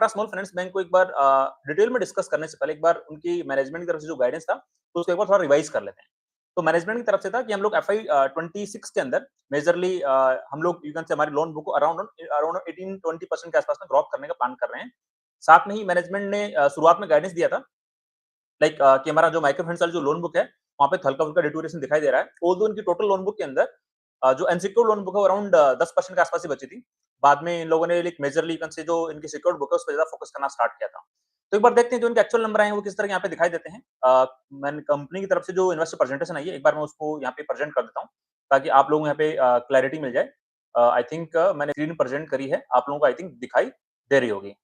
Small Finance bank को एक बार detail में डिस्कस करने से पहले एक बार उनकी मैनेजमेंट की तरफ से जो गाइडेंस था, तो उसको एक बार थोड़ा रिवाइज कर लेते हैं। तो मैनेजमेंट की तरफ से था कि हम लोग एफआई 26 के अंदर मेजरली हम लोग यू कैन से हमारी लोन बुक को अराउंड अराउंड 18-20% के आसपास में ग्रोथ करने का प्लान कर रहे हैं। साथ में ही मैनेजमेंट ने शुरुआत में गाइडेंस दिया था लाइक कि हमारा जो माइक्रो फाइनेंस वाला जो लोन बुक है, वहाँ पे हल्का-फुल्का डिटोरेशन दिखाई दे रहा है। ऑल्दो इनकी टोटल लोन बुक के अंदर जो अनसिक्योर्ड लोन बुक है वो अराउंड 10% के आसपास ही बची थी। बाद में इन लोगों ने लाइक मेजरली यू कैन से जो इनकी सिक्योर्ड बुक है, उस पे ज़्यादा फोकस करना स्टार्ट किया था। तो एक बार देखते हैं जो इनके एक्चुअल नंबर आए हैं, वो किस तरह यहाँ पे दिखाई देते हैं। मैंने कंपनी की तरफ से जो इन्वेस्टर प्रेजेंटेशन आई है, एक बार मैं उसको यहाँ पे प्रेजेंट कर देता हूँ, ताकि आप लोगों को यहाँ पे क्लैरिटी मिल जाए। आई थिंक मैंने स्क्रीन प्रेजेंट करी है, आप लोगों को आई थिंक दिखाई दे रही होगी।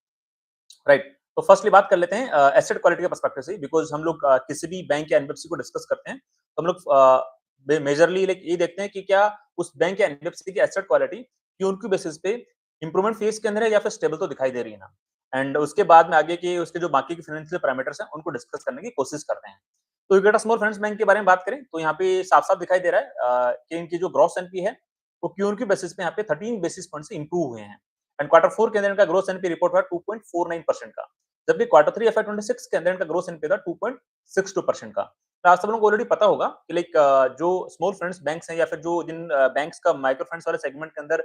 राइट। तो फर्स्टली बात कर लेते हैं एसेट क्वालिटी के पर्सपेक्टिव से, बिकॉज़ हम लोग किसी भी बैंक या एनबीएफसी को डिस्कस करते हैं, तो हम लोग मेजरली लाइक ये देखते हैं कि क्या उस बैंक या एनबीएफसी की एसेट क्वालिटी क्यों बेसिस पे इंप्रूवमेंट फेज के अंदर है या फिर स्टेबल तो दिखाई दे रही है ना। एंड उसके बाद में आगे के उसके जो बाकी के फाइनेंशियल पैरामीटर्स हैं, उनको डिस्कस करने की कोशिश करते हैं। तो इक्विटा स्मॉल फाइनेंस बैंक के बारे में बात करें, तो यहाँ पे साफ-साफ दिखाई दे रहा है कि इनकी जो ग्रॉस एनपी है, वो क्यू बेसिस पे यहाँ पे 13 बेसिस पॉइंट से इंप्रूव हुए हैं। एंड क्वार्टर 4 के अंदर इनका ग्रोथ एनपी रिपोर्ट हुआ 2.49% का। जबकि क्वार्टर 3 एफआई 26 के अंदर इनका ग्रोथ एनपी था 2.62% का। तो आप सब लोगों को ऑलरेडी पता होगा कि लाइक जो स्मॉल फाइनेंस बैंक्स हैं या फिर जो जिन बैंक्स का माइक्रो फाइनेंस वाले सेगमेंट के अंदर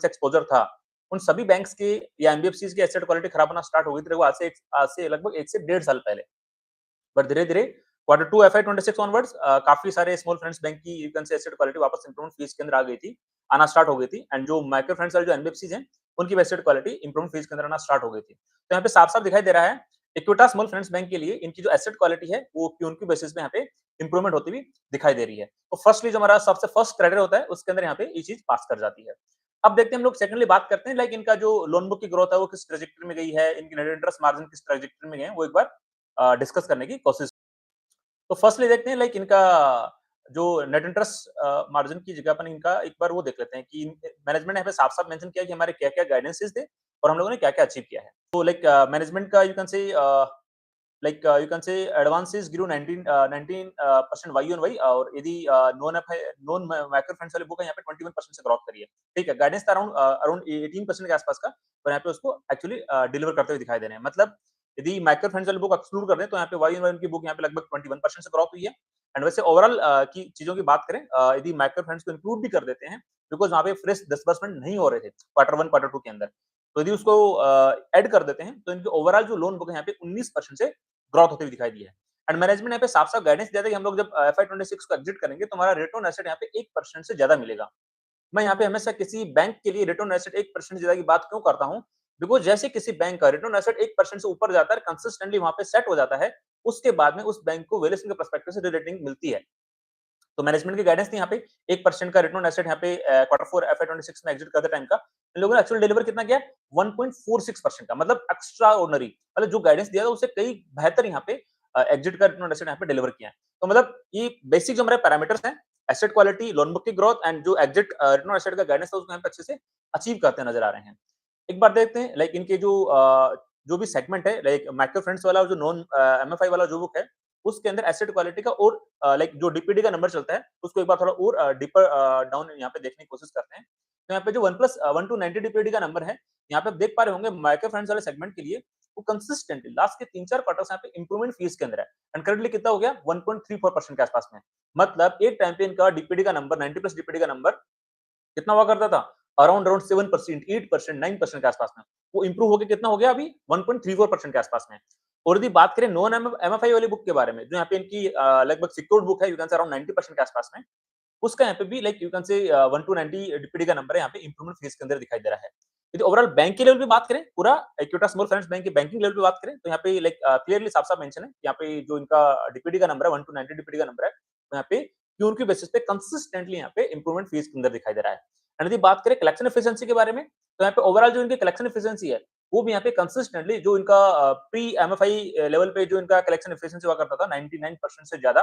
एक्सपोजर था, उन सभी बैंक्स के या एनबीएफसीज की एसेट क्वालिटी खराब होना स्टार्ट हो गई थी वो आज से लगभग 1 से डेढ़ साल पहले। बट धीरे-धीरे क्वार्टर 2 एफआई 26 ऑनवर्ड्स काफी सारे स्मॉल फाइनेंस बैंक की यू कैन से एसेट क्वालिटी वापस इंप्रूवमेंट फेज के अंदर आ गई थी, आना स्टार्ट हो गई थी। एंड जो माइक्रो फाइनेंस वाले जो एनबीएफसीज हैं, उनकी एसेट क्वालिटी इंप्रूवमेंट फेज के अंदर आना स्टार्ट हो गई थी। तो यहाँ पे साफ-साफ दिखाई दे रहा है, इक्विटा स्मॉल फाइनेंस बैंक के लिए इनकी जो एसेट क्वालिटी है, वो क्यू बेसिस पे यहाँ पे इंप्रूवमेंट होती हुई दिखाई दे रही है। तो फर्स्टली जो हमारा सबसे फर्स्ट क्राइटेरिया होता है, उसके अंदर यहाँ पे ये चीज पास कर जाती है। अब देखते हैं हम लोग सेकंडली बात करते हैं लाइक इनका जो लोन बुक की ग्रोथ है वो किस ट्रेजेक्टरी में गई है, इनकी नेट इंटरेस्ट मार्जिन किस ट्रेजेक्टरी में गए हैं, वो एक बार डिस्कस करने की कोशिश। तो फर्स्टली देखते हैं लाइक इनका जो नेट इंटरेस्ट मार्जिन की जगह पर इनका एक बार वो देख लेते हैं कि मैनेजमेंट ने यहाँ पे साफ-साफ मेंशन किया कि हमारे क्या-क्या गाइडेंसेस थे और हम लोगों ने क्या-क्या अचीव किया है। तो लाइक मैनेजमेंट का you can say advances grew 19% Y on Y और यदि नॉन माइक्रो फाइनेंस वाली बुक है यहाँ पे 21% से ग्रोथ करी है। ठीक है, गाइडेंस था अराउंड अराउंड 18% के आसपास का, पर यहाँ पे उसको एक्चुअली डिलीवर करते हुए दिखाई दे रहे हैं। मतलब यदि माइक्रो फाइनेंस वाली बुक एक्सक्लूड कर दें तो यहाँ पे वाई ऑन वाई उनकी बुक यहाँ पे लगभग 21% से ग्रोथ हुई है। एंड वैसे ओवरऑल की चीजों की बात करें, यदि माइक्रो फाइनेंस को इंक्लूड भी कर देते हैं, बिकॉज वहाँ पे फ्रेश डिसबर्समेंट नहीं हो रहे थे क्वार्टर 1 क्वार्टर 2 के अंदर, तो यदि उसको ऐड कर देते हैं तो इनकी ओवरऑल जो लोन बुक है यहाँ पे 19% से ग्रोथ होती हुई दिखाई दी है। एंड मैनेजमेंट ने यहाँ पे साफ-साफ गाइडेंस दिया था कि हम लोग जब एफआई 26 को एग्जिट करेंगे तो हमारा रिटर्न ऑन एसेट यहाँ पे 1% से ज्यादा मिलेगा। मैं यहाँ पे हमेशा किसी बैंक के लिए रिटर्न ऑन एसेट 1% से ज्यादा की बात क्यों करता हूँ? बिकॉज़ जैसे किसी बैंक का रिटर्न ऑन एसेट 1% से ऊपर जाता है, कंसिस्टेंटली वहाँ पे सेट हो जाता है, उसके बाद में उस बैंक को वैल्यूएशन के पर्सपेक्टिव से रेटिंग मिलती है। तो मैनेजमेंट की गाइडेंस थी यहाँ पे 1% का रिटर्न ऑन एसेट यहाँ पे क्वार्टर 4 एफआई 26 में एग्जिट करते टाइम का इन लोगों ने एक्चुअल डिलीवर कितना किया 1.46% का, मतलब एक्स्ट्रा ऑर्डिनरी, मतलब जो गाइडेंस दिया था उससे कई बेहतर यहाँ पे एग्जिट का रिटर्न ऑन एसेट यहाँ पे डिलीवर किया है। तो मतलब ये बेसिक जो हमारे पैरामीटर्स हैं, एसेट क्वालिटी, लोन बुक की ग्रोथ एंड जो एग्जिट रिटर्न ऑन एसेट का गाइडेंस था उसको यहाँ पे अच्छे से अचीव करते नजर आ रहे हैं। एक बार देखते हैं लाइक इनके जो भी सेगमेंट है लाइक माइक्रो फाइनेंस वाला और जो नॉन एमएफआई वाला जो बुक है, उसके अंदर एसेट क्वालिटी का और लाइक जो डीपीडी का नंबर चलता है उसको एक बार थोड़ा और डीपर डाउन यहाँ पे देखने की कोशिश करते हैं। तो यहाँ पे जो 1 टू 90 डीपीडी का नंबर है, यहाँ पे आप देख पा रहे होंगे माइक्रो फाइनेंस वाले सेगमेंट के लिए वो कंसिस्टेंटली लास्ट के 3-4 क्वार्टर्स यहाँ पे इंप्रूवमेंट फीस के अंदर है। एंड करंटली कितना हो गया 1.34% के आसपास में। मतलब एक टाइम पे इनका डीपीडी का नंबर 90 प्लस डीपीडी का नंबर कितना हुआ करता था? अराउंड अराउंड 7%, 8%, 9% के आसपास में। वो इंप्रूव होके कितना हो गया अभी 1.34% के आसपास में। और यदि बात करें नॉन एमएफआई वाली बुक के बारे में, जो यहाँ पे इनकी लगभग सिक्योर्ड बुक है, यू कैन से अराउंड 90% के आसपास में, उसका यहाँ पे भी लाइक यू कैन से 1 टू 90 डीपीडी का नंबर है यहाँ पे इंप्रूवमेंट फेज के अंदर दिखाई दे रहा है। यदि ओवरऑल बैंक के लेवल पे बात करें, पूरा इक्विटा स्मॉल फाइनेंस बैंक की बैंकिंग लेवल पे बात करें, तो यहाँ पे लाइक क्लियरली साफ-साफ मेंशन है, यहाँ पे जो इनका डीपीडी का नंबर है 1 टू 90 डीपीडी का नंबर है, तो यहाँ पे क्यू बेसिस पे कंसिस्टेंटली यहाँ पे इंप्रूवमेंट फेज के अंदर दिखाई दे रहा है। एंड यदि बात करें कलेक्शन एफिशिएंसी के बारे में, तो यहाँ पे ओवरऑल जो इनकी कलेक्शन एफिशिएंसी है, वो भी यहाँ पे कंसिस्टेंटली जो इनका प्री एमएफआई लेवल पे जो इनका कलेक्शन एफिशिएंसी हुआ करता था 99% से ज्यादा,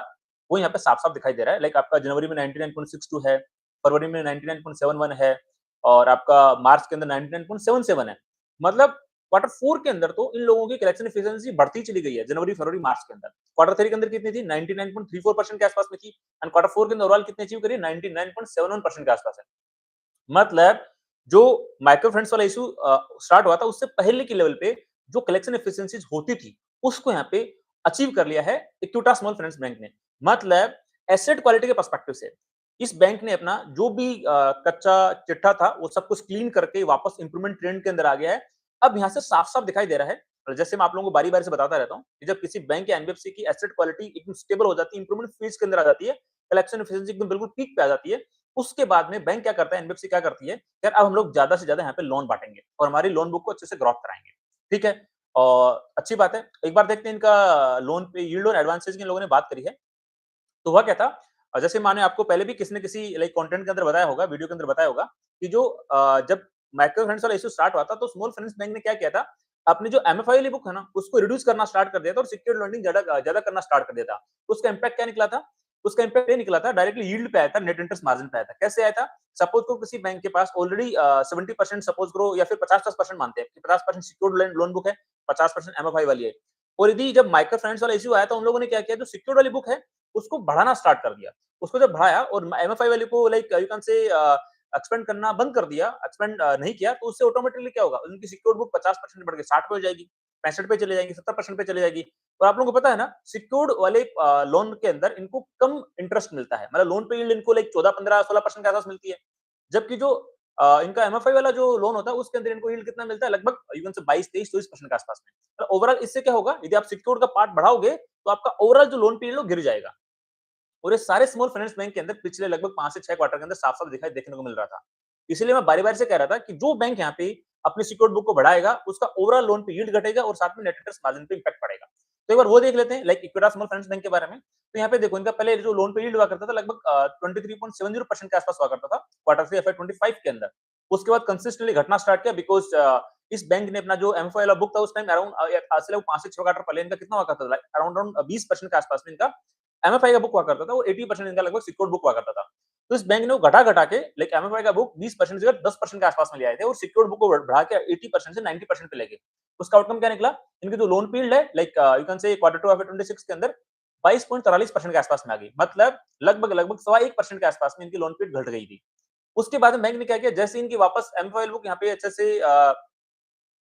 वो यहाँ पे साफ-साफ दिखाई दे रहा है। लाइक आपका जनवरी में 99.62 है, फरवरी में 99.71 है और आपका मार्च के अंदर 99.77 है। मतलब क्वार्टर 4 के अंदर तो इन लोगों की कलेक्शन एफिशिएंसी बढ़ती चली गई है जनवरी, फरवरी, मार्च के अंदर। क्वार्टर 3 के अंदर कितनी थी? 99.34% के आसपास में थी एंड क्वार्टर 4 के अंदर ओवरऑल कितनी अचीव करी? 99.71% के आसपास है। मतलब जो माइक्रो फाइनेंस वाला इश्यू स्टार्ट हुआ था उससे पहले के लेवल पे जो कलेक्शन एफिशिएंसीज होती थी, उसको यहाँ पे अचीव कर लिया है इक्विटास स्मॉल फाइनेंस बैंक ने। मतलब एसेट क्वालिटी के पर्सपेक्टिव से इस बैंक ने अपना जो भी कच्चा चिट्ठा था वो सब कुछ क्लीन करके वापस इंप्रूवमेंट ट्रेंड के अंदर आ गया है। अब यहाँ से साफ-साफ दिखाई दे रहा है, और जैसे मैं आप लोगों को बारी-बारी से बताता रहता हूँ कि जब किसी बैंक या एनबीएफसी की एसेट क्वालिटी एकदम स्टेबल हो जाती है, इंप्रूवमेंट फेज के अंदर आ जाती है, कलेक्शन एफिशिएंसी एकदम बिल्कुल पीक पे आ जाती है, उसके बाद में बैंक क्या करता है, एनबीएफसी क्या करती है, यार अब हम लोग ज्यादा से ज्यादा यहाँ पे लोन बांटेंगे और हमारी लोन बुक को अच्छे से ग्रोथ कराएंगे। ठीक है, और अच्छी बात है। एक बार देखते हैं इनका लोन पे यील्ड और एडवांसेस की इन लोगों ने बात करी है। तो हुआ क्या था, जैसे माने आपको पहले भी किसी न किसी लाइक कंटेंट के अंदर बताया होगा, वीडियो के अंदर बताया होगा कि जो जब माइक्रो फाइनेंस वाला इश्यू स्टार्ट हुआ था, तो स्मॉल फाइनेंस बैंक ने क्या किया था, अपनी जो एमएफआई वाली बुक है ना, उसको रिड्यूस करना स्टार्ट कर दिया था और सिक्योर्ड लैंडिंग ज्यादा ज्यादा करना स्टार्ट कर दिया था। उसका इम्पैक्ट क्या निकला था? उसका इम्पैक्ट ये निकला था, डायरेक्टली यील्ड पे आया था, नेट इंटरेस्ट मार्जिन पे आया था। कैसे आया था? सपोज को किसी बैंक के पास ऑलरेडी 70% सपोज करो, या फिर 50-10% मानते हैं कि 50% सिक्योर्ड लोन बुक है, 50% एमएफआई वाली है। और यदि जब माइक्रो फाइनेंस वाला इश्यू आया, तो उन लोगों ने क्या किया, जो सिक्योर्ड वाली बुक है उसको बढ़ाना स्टार्ट कर दिया। उसको जब बढ़ाया और एमएफआई वाले को लाइक यू कैन से एक्सपेंड करना बंद कर दिया, एक्सपेंड नहीं किया, तो उससे ऑटोमेटिकली क्या होगा, उनकी सिक्योर्ड बुक 50% बढ़ के 60 पे हो जाएगी, 65 पे चले जाएगी, 70% पे चले जाएगी। और आप लोगों को पता है ना, सिक्योर्ड वाले लोन के अंदर इनको कम इंटरेस्ट मिलता है, मतलब लोन पे यील्ड इनको लाइक 14, 15, 16% के आसपास मिलती है। जबकि जो इनका एमएफआई वाला जो लोन होता है, उसके अंदर इनको यील्ड कितना मिलता है, लगभग यू कैन से 22, 23, 24% के आसपास में। तो ओवरऑल इससे क्या होगा, यदि आप सिक्योर्ड का पार्ट बढ़ाओगे, तो आपका ओवरऑल जो लोन पे यील्ड गिर जाएगा। और ये सारे स्मॉल फाइनेंस बैंक के अंदर पिछले लगभग 5 से 6 क्वार्टर के अंदर साफ-साफ दिखाई देखने को मिल रहा था। इसलिए मैं बारी-बारी से कह रहा था कि जो बैंक यहाँ पे अपनी सिक्योर्ड बुक को बढ़ाएगा, उसका ओवरऑल लोन पे यील्ड घटेगा और साथ में नेट इंटरेस्ट मार्जिन पे इम्पैक्ट पड़ेगा। तो एक बार वो देख लेते हैं, like Equitas small Finance bank के बारे में। तो यहाँ पे देखो, इनका पहले जो लोन पे यील्ड हुआ करता था, लगभग 23.70% के आसपास हुआ करता था क्वार्टर 3 एफआई 25 के अंदर। उसके बाद कंसिस्टेंटली घटना स्टार्ट किया, बिकॉज़ इस बैंक ने अपना जो एमएफआई वाला बुक था, उस टाइम अराउंड आज से लगभग 5 से 6 क्वार्टर पहले इनका कितना हुआ करता था, अराउंड अराउंड 20% के आसपास में इनका एमएफआई का बुक हुआ करता था, और 80% इनका लगभग सिक्योर्ड बुक हुआ करता था। तो इस बैंक ने वो घटा-घटा के लाइक एमएफआई का बुक 20% से 10% के आसपास में ले आए थे, और सिक्योर्ड बुक को बढ़ा के 80% से 90% पे ले गए। उसका आउटकम क्या निकला? इनकी जो लोन पे यील्ड है, लाइक यू कैन से क्वार्टर 2 ऑफ 26 के अंदर 22.43% के आसपास में आ गई। मतलब लगभग सवा 1% के आसपास में इनकी लोन पे घट गई थी। उसके बाद में बैंक ने क्या किया, जैसे इनकी वापस एमएफआई बुक यहाँ पे अच्छे से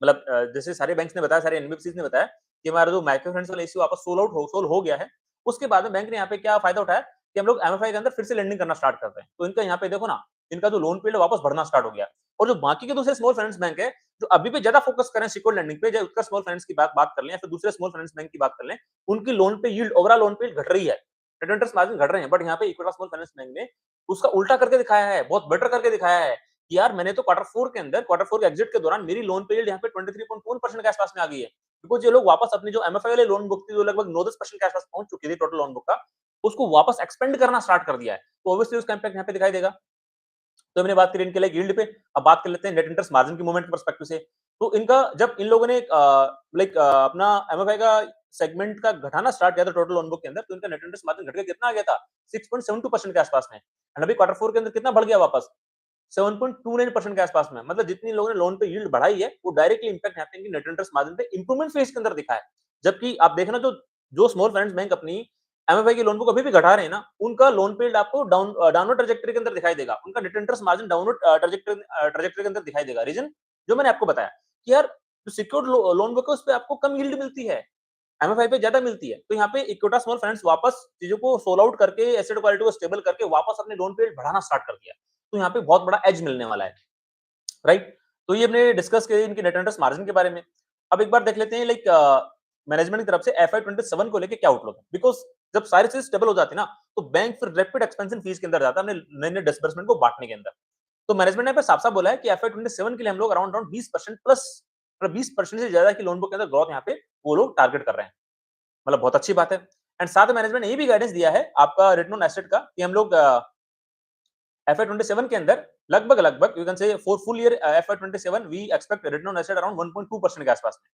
मतलब जैसे सारे बैंक्स ने बताया, सारे एनबीएफसीज ने बताया कि हमारा जो माइक्रो फाइनेंस वाला इश्यू वापस सोल्व हो गया है। उसके बाद में बैंक ने यहाँ पे क्या फायदा उठाया कि हम लोग एमएफआई के अंदर फिर से लेंडिंग करना स्टार्ट करते हैं। तो इनका यहाँ पे देखो ना, इनका जो लोन पीरियड वापस बढ़ना स्टार्ट हो गया। और जो बाकी के दूसरे स्मॉल फाइनेंस बैंक है, जो अभी भी ज्यादा फोकस करें सिक्योर्ड लेंडिंग पे, चाहे उत्कर्ष स्मॉल फाइनेंस की बात कर लें या फिर दूसरे स्मॉल फाइनेंस बैंक की बात कर लें, उनकी लोन पे यील्ड, ओवरऑल लोन पे घट रही है, नेट इंटरेस्ट मार्जिन घट रहे हैं। बट यहाँ पे इक्विटास स्मॉल फाइनेंस बैंक ने उसका उल्टा करके दिखाया है, बहुत बेटर करके दिखाया है कि यार मैंने तो क्वार्टर 4 के एग्जिट के दौरान मेरी लोन पे यील्ड यहाँ पे 23.1% के आसपास में आ गई है। बिकॉज़ ये लोग वापस अपनी जो एमएफआई वाले लोन बुक थी, जो लगभग 9-10% के आसपास पहुंच चुकी थी टोटल लोन बुक का, उसको वापस एक्सपेंड करना स्टार्ट कर दिया है। तो ऑब्वियसली उसका इम्पैक्ट यहाँ पे दिखाई देगा। तो हमने बात करी इनके लाइक यील्ड पे, अब बात कर लेते हैं नेट इंटरेस्ट मार्जिन की मूवमेंट के पर्सपेक्टिव से। तो इनका जब इन लोगों ने लाइक अपना एमएफआई का सेगमेंट का घटाना स्टार्ट किया था टोटल लोन बुक के अंदर, तो इनका नेट इंटरेस्ट मार्जिन घट के कितना आ गया था, 6.72% के आसपास में। एंड अभी क्वार्टर 4 के अंदर कितना बढ़ गया वापस, 7.29% के आसपास में। मतलब जितनी लोगों ने लोन पे यील्ड बढ़ाई है, वो डायरेक्टली इंपैक्ट यहाँ पे इनकी नेट इंटरेस्ट मार्जिन पे इंप्रूवमेंट फेज के अंदर दिखा है। जबकि आप देखना, जो जो स्मॉल फाइनेंस बैंक अपनी एमएफआई की लोन बुक अभी भी घटा रहे हैं ना, उनका लोन पे यील्ड आपको डाउनवर्ड ट्रैजेक्टरी के अंदर दिखाई देगा। उनका net interest margin downward trajectory के अंदर दिखाई देगा। रीजन जो मैंने आपको बताया कि यार जो सिक्योर्ड लोन बुक है, उस पे आपको कम यील्ड मिलती है, एमएफआई पे ज्यादा मिलती है। तो यहाँ पे इक्विटा स्मॉल फाइनेंस वापस चीजों को सोल आउट करके, एसेट क्वालिटी को स्टेबल करके वापस अपने लोन पे यील्ड बढ़ाना स्टार्ट कर दिया। तो यहाँ पे बहुत बड़ा एज मिलने वाला है, राइट। तो ये हमने डिस्कस किया इनकी नेट इंटरेस्ट मार्जिन के बारे में। अब एक बार देख लेते हैं लाइक मैनेजमेंट की तरफ से एफआई 27 को लेके क्या आउटलुक है। बिकॉज जब सारी चीज स्टेबल हो जाती है ना, तो बैंक फिर रैपिड एक्सपेंशन फीस के अंदर जाता है, अपने नए नए डिसबर्समेंट को बांटने के अंदर। तो मैनेजमेंट ने पे साफ साफ बोला है कि एफआई 27 के लिए हम लोग अराउंड अराउंड 20% प्लस, मतलब 20% से ज्यादा की लोन बुक के अंदर ग्रोथ यहाँ पे वो लोग टारगेट कर रहे हैं। मतलब बहुत अच्छी बात है। एंड साथ में मैनेजमेंट ने ये भी गाइडेंस दिया है आपका रिटर्न ऑन एसेट का, कि हम लोग FY 27 के अंदर लगभग you can say for full year FY 27 we expect return on asset around 1.2% के आसपास में।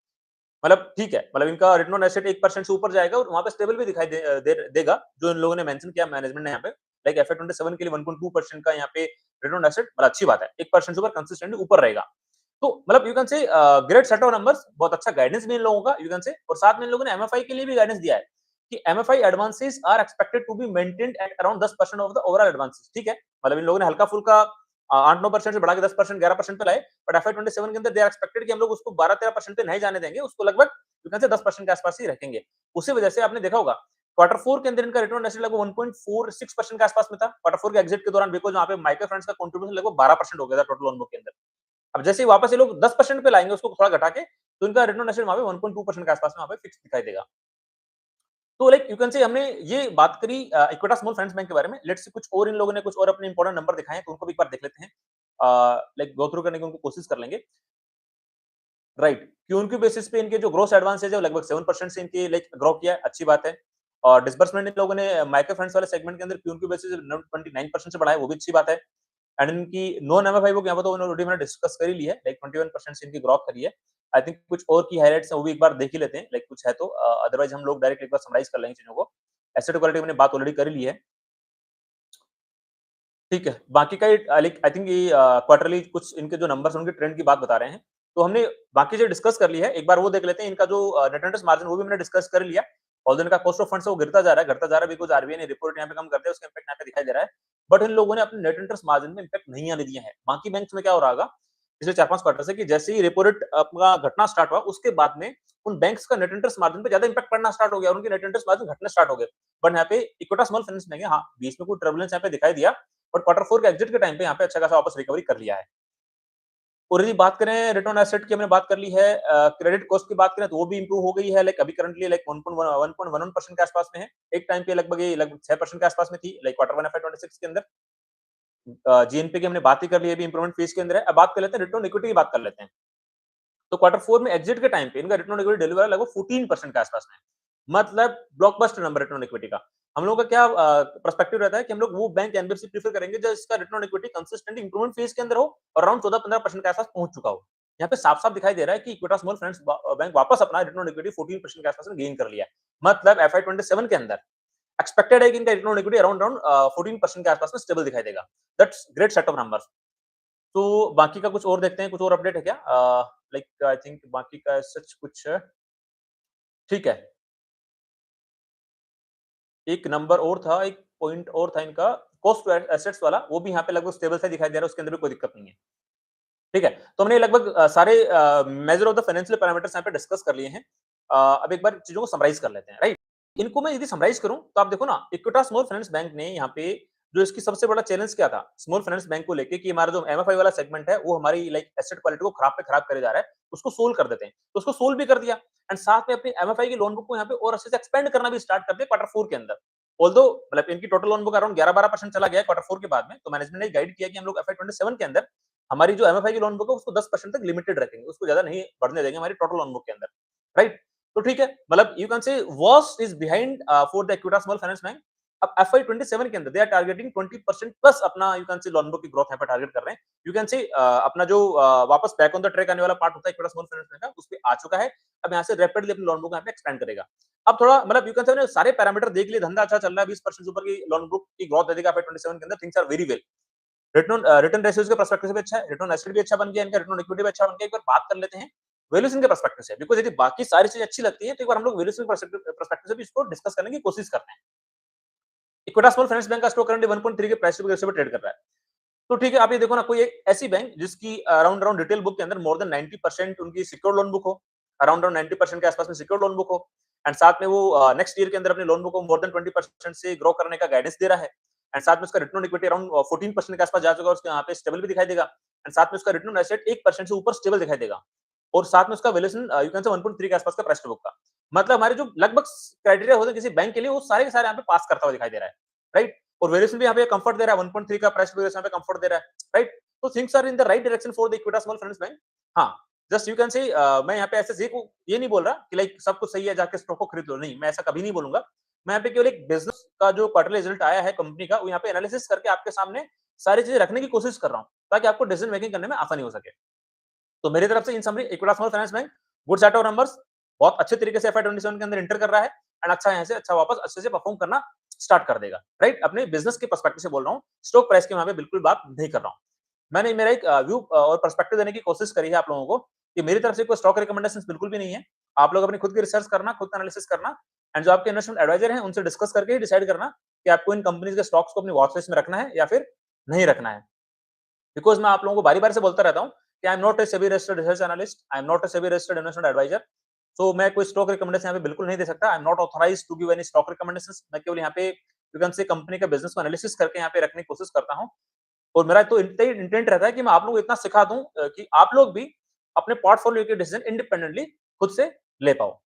मतलब ठीक है, मतलब इनका रिटर्न ऑन एसेट 1% से ऊपर जाएगा, और वहां पे स्टेबल भी दिखाई देगा, जो इन लोगों ने मेंशन किया मैनेजमेंट ने यहाँ पे। लाइक FY 27 के लिए 1.2% का यहाँ पे रिटर्न ऑन एसेट, मतलब अच्छी बात है, 1% से ऊपर कंसिस्टेंटली ऊपर रहेगा। तो मतलब यू कैन से ग्रेट सेट ऑफ नंबर्स, बहुत अच्छा गाइडेंस भी इन लोगों का यू कैन से। और साथ में इन लोगों ने एमएफआई के लिए भी गाइडेंस दिया है कि MFI advances are expected to be maintained at around 10% of the overall advances. ठीक है, मतलब इन लोगों ने हल्का फुल्का 8-9% से बढ़ा के 10%, 11% पे लाए, बट एफआई 27 के अंदर दे आर एक्सपेक्टेड कि हम लोग उसको 12-13% पे नहीं जाने देंगे, उसको लगभग यू कैन से 10% के आसपास ही रखेंगे। उसी वजह से आपने देखा होगा, क्वार्टर 4 के अंदर इनका रिटर्न ऑन एसेट लगभग 1.46% के आसपास में था। क्वार्टर 4 के एग्जिट के दौरान बिकॉज़ वहाँ पे माइक्रो फाइनेंस का कंट्रीब्यूशन लगभग 12% हो गया था टोटल लोन बुक के अंदर। अब जैसे ही वापस ये लोग 10% पे लाएँगे उसको थोड़ा घटा के, तो इनका रिटर्न ऑन एसेट वहाँ पे 1.2% के आसपास में वहाँ पे फिक्स दिखाई देगा। तो लाइक यू कैन से हमने ये बात करी इक्विटा स्मॉल फाइनेंस बैंक के बारे में। लेट्स सी कुछ और इन लोगों ने कुछ और अपने इंपोर्टेंट नंबर दिखाए हैं, तो उनको भी एक बार देख लेते हैं। लाइक गो थ्रू करने की उनको कोशिश कर लेंगे। राइट, क्यूएनक्यू बेसिस पे इनके जो ग्रोस एडवांसेज है लगभग 7% से इनके लाइक ग्रो किया है, अच्छी बात है। और डिसबर्समेंट इन लोगों ने माइक्रो फाइनेंस वाले सेगमेंट के अंदर क्यूएनक्यू बेसिस 29% से बढ़ाया, वो भी अच्छी बात है। एंड इनकी नॉन एमएफआई बुक यहाँ पर तो ऑलरेडी मैंने डिस्कस कर ही ली है, लाइक 21% से इनकी ग्रोथ करी है। आई थिंक कुछ और की हाइलाइट्स है वो भी एक बार देख ही लेते हैं, लाइक कुछ है तो अदरवाइज हम लोग डायरेक्ट एक बार समराइज कर लेंगे चीजों को। एसेट क्वालिटी मैंने बात ऑलरेडी कर ही ली है। ठीक है, बाकी का लाइक आई थिंक ये क्वार्टरली कुछ इनके जो नंबर्स हैं उनके ट्रेंड की बात बता रहे हैं। तो हमने बाकी जो डिस्कस कर ली है, एक बार वो देख लेते हैं। इनका जो नेट इंटरेस्ट मार्जिन वो भी मैंने डिस्कस कर लिया। ऑल्दो इनका कॉस्ट ऑफ फंड्स है वो गिरता जा रहा है बिकॉज़ आरबीआई ने रिपोर्ट यहाँ पे कम कर दिया, उसका इम्पैक्ट यहाँ पे दिखाई दे रहा है। बट इन लोगों ने अपने नेट इंटरेस्ट मार्जिन में इम्पैक्ट नहीं आने दिया है। बाकी बैंक्स में क्या हो रहा होगा, पिछले 4-5 क्वार्टर से कि जैसे ही रेपो रेट अपना घटना स्टार्ट हुआ, उसके बाद में उन बैंक्स का नेट इंटरेस्ट मार्जिन पे ज़्यादा इम्पैक्ट पड़ना स्टार्ट हो गया और उनके नेट इंटरेस्ट मार्जिन घटने स्टार्ट हो गए। बट यहाँ पे इक्विटा स्मॉल फाइनेंस बैंक है, हाँ, बीच में कोई टर्बुलेंस यहाँ पे दिखाई दिया, बट क्वार्टर 4 के एग्जिट के टाइम पे यहाँ पे अच्छा खासा वापस रिकवरी कर लिया है। और यदि बात करें रिटर्न एसेट की हमने बात कर ली है, क्रेडिट कॉस्ट की बात करें तो वो भी इंप्रूव हो गई है, लाइक अभी करंटली लाइक 1.11% के आसपास में है। एक टाइम पे लगभग ये लगभग 6% के आसपास में थी, लाइक क्वार्टर 1 एफआई 26 के अंदर। जीएनपी की हमने बात ही कर ली है, अभी इंप्रूवमेंट फेज के अंदर है। अब बात कर लेते हैं रिटर्न इक्विटी की बात कर लेते हैं। तो क्वार्टर 4 में एग्जिट के टाइम पे इनका रिटर्न ऑन इक्विटी डिलीवर लगभग 14% के आसपास में है। मतलब blockbuster number return on equity का। हम लोगों का क्या पर्सपेक्टिव रहता है कि हम लोग वो बैंक एनबीएफसी प्रेफर करेंगे जो इसका return on equity consistently improvement phase के अंदर हो और अराउंड 14-15% के आसपास पहुंच चुका हो। यहाँ पे साफ-साफ दिखाई दे रहा है कि इक्विटा स्मॉल फाइनेंस बैंक वापस अपना रिटर्न ऑन इक्विटी 14% के आसपास में गेन कर लिया है। मतलब एफआई 27 के अंदर एक्सपेक्टेड है कि इनका return on equity around around 14% के आसपास में स्टेबल दिखाई देगा। That's great set of numbers. तो बाकी का कुछ और देखते हैं, कुछ और अपडेट है क्या? लाइक आई थिंक बाकी का सच कुछ ठीक है। एक नंबर और था, एक पॉइंट और था इनका कॉस्ट टू एसेट्स वाला, वो भी यहाँ पे लगभग स्टेबल सा दिखाई दे रहा है, उसके अंदर भी कोई दिक्कत नहीं है। ठीक है, तो हमने लगभग सारे measure of the financial parameters यहाँ पे डिस्कस कर लिए हैं। अब एक बार चीजों को समराइज कर लेते हैं, राइट? इनको मैं यदि समराइज करूं तो आप देखो ना, इक्विटा स्मॉल फाइनेंस बैंक ने यहाँ पे जो इसकी सबसे बड़ा चैलेंज क्या था स्मॉल फाइनेंस बैंक को लेके कि हमारा जो एमएफआई वाला सेगमेंट है वो हमारी लाइक एसेट क्वालिटी को खराब पे खराब करे जा रहा है, उसको सोल्व कर देते हैं। तो उसको सोल्व भी कर दिया एंड साथ में अपनी एमएफआई की लोन बुक को यहाँ पे और अच्छे से एक्सपेंड करना भी स्टार्ट कर दिया क्वार्टर 4 के अंदर। ऑल्दो मतलब इनकी टोटल लोन बुक अराउंड 11-12% चला गया है क्वार्टर 4 के बाद में, तो मैनेजमेंट ने गाइड किया कि हम लोग एफआई 27 के अंदर हमारी जो एमएफआई की लोन बुक है उसको 10% तक लिमिटेड रखेंगे, उसको ज्यादा नहीं बढ़ने देंगे हमारी टोटल लोन बुक के अंदर, राइट? तो ठीक है, मतलब यू कैन से worst is behind for the Equitas Small Finance bank. अब एफआई 27 के अंदर दे आर टारगेटिंग 20% प्लस अपना यू कैन से लोन बुक की ग्रोथ यहाँ पे टारगेट कर रहे हैं। यू कैन से अपना जो वापस बैक ऑन द ट्रैक आने वाला पार्ट होता है इक्विटा स्मॉल फाइनेंस बैंक का, उस पे आ चुका है। अब यहाँ से रैपिडली अपनी लोन बुक यहाँ पे एक्सपेंड करेगा। अब थोड़ा मतलब यू कैन से सारे पैरामीटर देख लिए, धंधा अच्छा चल रहा है, 20% से ऊपर की लोन बुक की ग्रोथ दे देगा एफआई 27 के अंदर, things are very well. Return ratios के पर्सपेक्टिव से भी अच्छा है, रिटर्न एसेट भी अच्छा बन गया, इनका रिटर्न इक्विटी भी अच्छा बन गया। एक बार बात कर लेते हैं वैल्यूएशन के पर्सपेक्टिव से, बिकॉज़ यदि बाकी सारी चीजें अच्छी लगती है तो एक बार हम लोग वैल्यूएशन पर्सपेक्टिव से भी इसको डिस्कस करने की कोशिश करते हैं। इक्विटा स्मॉल फाइनेंस बैंक का स्टॉक करंटली 1.3 के प्राइस टू रेशियो पे ट्रेड कर रहा है। तो ठीक है, आप ये देखो ना, कोई एक ऐसी बैंक जिसकी अराउंड अराउंड रिटेल बुक के अंदर मोर देन 90% उनकी सिक्योर्ड लोन बुक हो, अराउंड अराउंड 90% के आसपास में सिक्योर्ड लोन बुक हो एंड साथ में वो नेक्स्ट ईयर के अंदर अपनी लोन बुक को मोर देन 20% से ग्रो करने का गाइडेंस दे रहा है एंड साथ में उसका रिटर्न ऑन इक्विटी अराउंड 14% के आसपास जा चुका है, उसके यहाँ पे स्टेबल भी दिखाई देगा एंड साथ में उसका रिटर्न ऑन एसेट 1% से ऊपर स्टेबल दिखाई देगा और साथ में उसका वैल्यूएशन यू कैन से 1.3 के आसपास का प्राइस टू बुक का। मतलब हमारे जो लगभग क्राइटेरिया होते हैं किसी बैंक के लिए, वो सारे के सारे यहाँ पे पास करता हुआ दिखाई दे रहा है, राइट? और वैल्यूएशन भी यहाँ पे कंफर्ट दे रहा है, 1.3 का प्राइस टू यहाँ पे कंफर्ट दे रहा है, राइट? तो things are in the right direction for the Equitas Small Finance Bank. हाँ, जस्ट यू कैन से मैं यहाँ पे ऐसे ये नहीं बोल रहा कि लाइक सब कुछ सही है जाके स्टॉक को खरीद लो, नहीं, मैं ऐसा कभी नहीं बोलूंगा। मैं यहाँ पे केवल एक बिजनेस का जो क्वार्टरली रिजल्ट आया है कंपनी का, वो यहाँ पे एनालिसिस करके आपके सामने सारी चीजें रखने की कोशिश कर रहा हूँ ताकि आपको डिसीजन मेकिंग करने में आसानी हो सके। तो मेरी तरफ से इन summary इक्विटा Small Finance bank good set of numbers, बहुत अच्छे तरीके से एफआई 27 के अंदर इंटर कर रहा है एंड अच्छा यहाँ से अच्छा वापस अच्छे से परफॉर्म करना स्टार्ट कर देगा, राइट? अपने बिजनेस के पर्सपेक्टिव से बोल रहा हूँ, स्टॉक प्राइस की वहां पे बिल्कुल बात नहीं कर रहा हूँ। मैंने मेरा एक व्यू और पर्सपेक्टिव देने की कोशिश करी है आप लोगों को कि मेरी तरफ से कोई स्टॉक रिकमेंडेशंस बिल्कुल भी नहीं है। आप लोग अपनी खुद की रिसर्च करना, खुद का एनालिसिस करना एंड जो आपके इन्वेस्टमेंट एडवाइजर हैं उनसे डिस्कस करके ही डिसाइड करना कि आपको इन कंपनीज के स्टॉक्स को अपनी वॉच लिस्ट में रखना है या फिर नहीं रखना है। बिकॉज़ मैं आप लोगों को बारी-बारी से बोलता रहता हूँ कि I am not a SEBI registered research analyst, I am not a SEBI registered investment advisor. So मैं कोई स्टॉक रिकमेंडेशन यहाँ पे बिल्कुल नहीं दे सकता। I am not authorised to give any stock recommendations. मैं केवल यहाँ पे यू कैन से कंपनी का बिज़नेस को एनालिसिस करके यहाँ पे रखने की कोशिश करता हूँ। और मेरा तो इंटेंट रहता है कि मैं आप लोगों को इतना सिखा दूँ कि आप लोग भी अपने पोर्टफोलियो के डिसीजन इंडिपेंडेंटली खुद से ले पाओ।